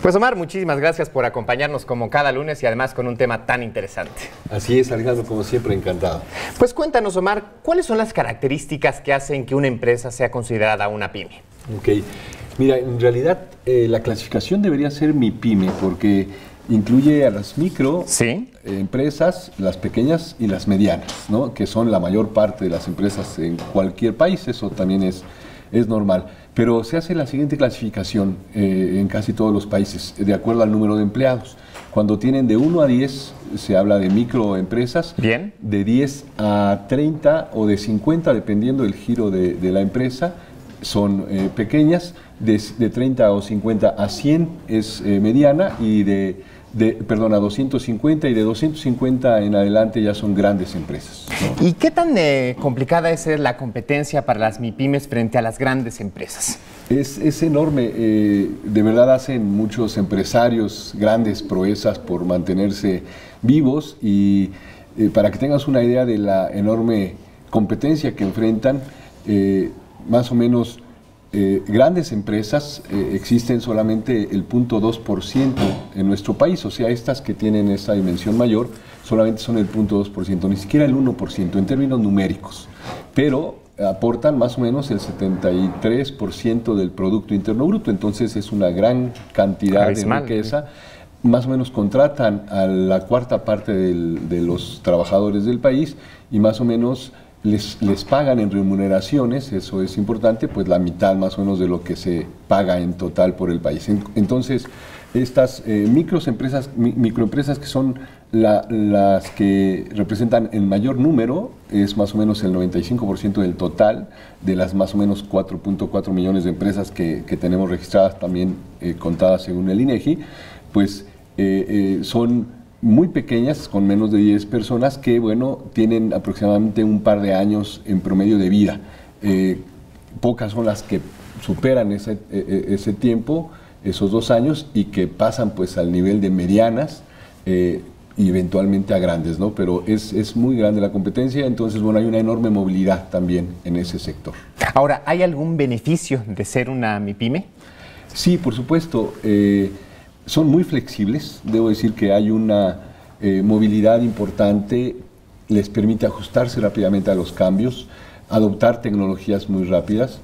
Pues Omar, muchísimas gracias por acompañarnos como cada lunes y además con un tema tan interesante. Así es, Alejandro, como siempre, encantado. Pues cuéntanos, Omar, ¿cuáles son las características que hacen que una empresa sea considerada una pyme? Ok, mira, en realidad la clasificación debería ser MIPYME porque incluye a las microempresas, las pequeñas y las medianas, ¿no? Que son la mayor parte de las empresas en cualquier país, eso también es normal. Pero se hace la siguiente clasificación en casi todos los países, de acuerdo al número de empleados. Cuando tienen de 1 a 10, se habla de microempresas. Bien. De 10 a 30 o de 50, dependiendo del giro de la empresa, son pequeñas. De 30 o 50 a 100 es mediana y a 250 y de 250 en adelante ya son grandes empresas, ¿no? ¿Y qué tan complicada es la competencia para las MIPYMES frente a las grandes empresas? Es enorme, de verdad hacen muchos empresarios grandes proezas por mantenerse vivos y para que tengas una idea de la enorme competencia que enfrentan, más o menos grandes empresas existen solamente el 0.2% en nuestro país, o sea, estas que tienen esa dimensión mayor solamente son el 0.2%, ni siquiera el 1% en términos numéricos, pero aportan más o menos el 73% del Producto Interno Bruto, entonces es una gran cantidad de riqueza. Más o menos contratan a la cuarta parte de los trabajadores del país y más o menos les pagan en remuneraciones, eso es importante, pues la mitad más o menos de lo que se paga en total por el país. Entonces, estas microempresas que son las que representan el mayor número, es más o menos el 95% del total de las más o menos 4.4 millones de empresas que tenemos registradas, también contadas según el INEGI, pues son muy pequeñas, con menos de 10 personas, que bueno, tienen aproximadamente un par de años en promedio de vida. Pocas son las que superan ese tiempo, esos 2 años, y que pasan pues al nivel de medianas y eventualmente a grandes, ¿no? Pero es muy grande la competencia, entonces bueno, hay una enorme movilidad también en ese sector. Ahora, ¿hay algún beneficio de ser una MIPYME? Sí, por supuesto. Son muy flexibles, debo decir que hay una movilidad importante, les permite ajustarse rápidamente a los cambios, adoptar tecnologías muy rápidas,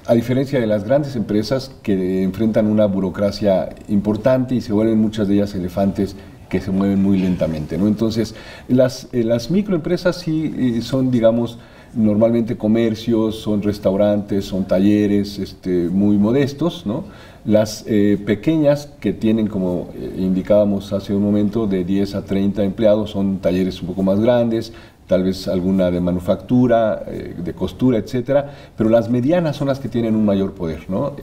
a diferencia de las grandes empresas que enfrentan una burocracia importante y se vuelven muchas de ellas elefantes que se mueven muy lentamente, ¿no? Entonces, las microempresas sí son, digamos, normalmente comercios, son restaurantes, son talleres muy modestos, ¿no? Las pequeñas que tienen, como indicábamos hace un momento, de 10 a 30 empleados, son talleres un poco más grandes, tal vez alguna de manufactura, de costura, etcétera, pero las medianas son las que tienen un mayor poder, ¿no?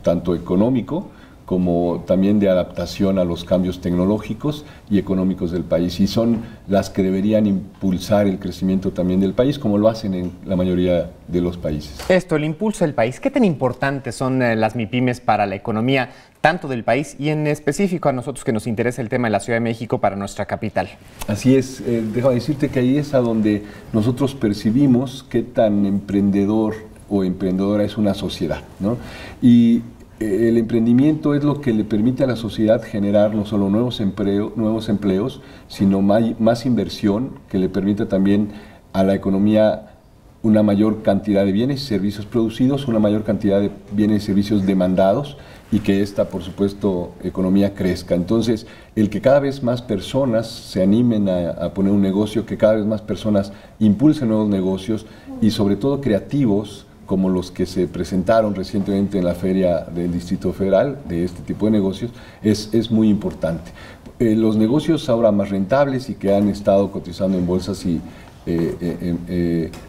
Tanto económico como también de adaptación a los cambios tecnológicos y económicos del país, y son las que deberían impulsar el crecimiento también del país, como lo hacen en la mayoría de los países. Esto, el impulso del país, ¿qué tan importantes son las MIPYMES para la economía, tanto del país y en específico a nosotros que nos interesa el tema de la Ciudad de México para nuestra capital? Así es, déjame decirte que ahí es a donde nosotros percibimos qué tan emprendedor o emprendedora es una sociedad, ¿no? Y el emprendimiento es lo que le permite a la sociedad generar no solo nuevos empleos, sino más inversión, que le permite también a la economía una mayor cantidad de bienes y servicios producidos, una mayor cantidad de bienes y servicios demandados, y que esta, por supuesto, economía crezca. Entonces, el que cada vez más personas se animen a poner un negocio, que cada vez más personas impulsen nuevos negocios y sobre todo creativos, como los que se presentaron recientemente en la feria del Distrito Federal, de este tipo de negocios, es muy importante. Los negocios ahora más rentables y que han estado cotizando en bolsas y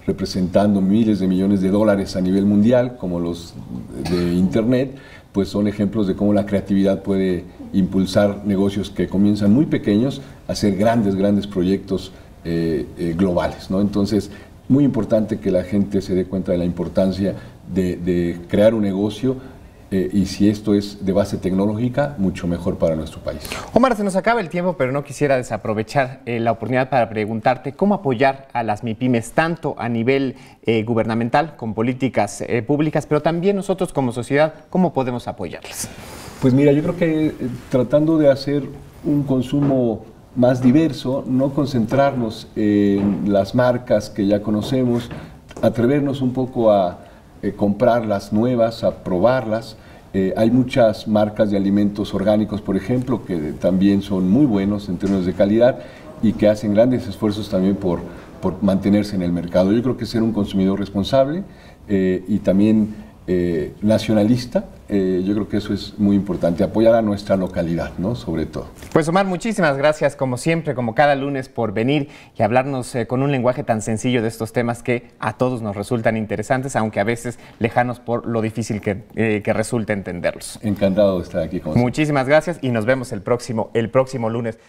representando miles de millones de dólares a nivel mundial, como los de Internet, pues son ejemplos de cómo la creatividad puede impulsar negocios que comienzan muy pequeños a ser grandes proyectos globales, ¿no? Entonces, muy importante que la gente se dé cuenta de la importancia de crear un negocio y si esto es de base tecnológica, mucho mejor para nuestro país. Omar, se nos acaba el tiempo, pero no quisiera desaprovechar la oportunidad para preguntarte cómo apoyar a las MIPYMES, tanto a nivel gubernamental, con políticas públicas, pero también nosotros como sociedad, ¿cómo podemos apoyarlas? Pues mira, yo creo que tratando de hacer un consumo más diverso, no concentrarnos en las marcas que ya conocemos, atrevernos un poco a comprar las nuevas, a probarlas. Hay muchas marcas de alimentos orgánicos, por ejemplo, que también son muy buenos en términos de calidad y que hacen grandes esfuerzos también por mantenerse en el mercado. Yo creo que ser un consumidor responsable y también nacionalista, yo creo que eso es muy importante, apoyar a nuestra localidad, ¿no? Sobre todo. Pues Omar, muchísimas gracias como siempre, como cada lunes, por venir y hablarnos con un lenguaje tan sencillo de estos temas que a todos nos resultan interesantes, aunque a veces lejanos por lo difícil que resulta entenderlos. Encantado de estar aquí con ustedes. Muchísimas gracias y nos vemos el próximo lunes.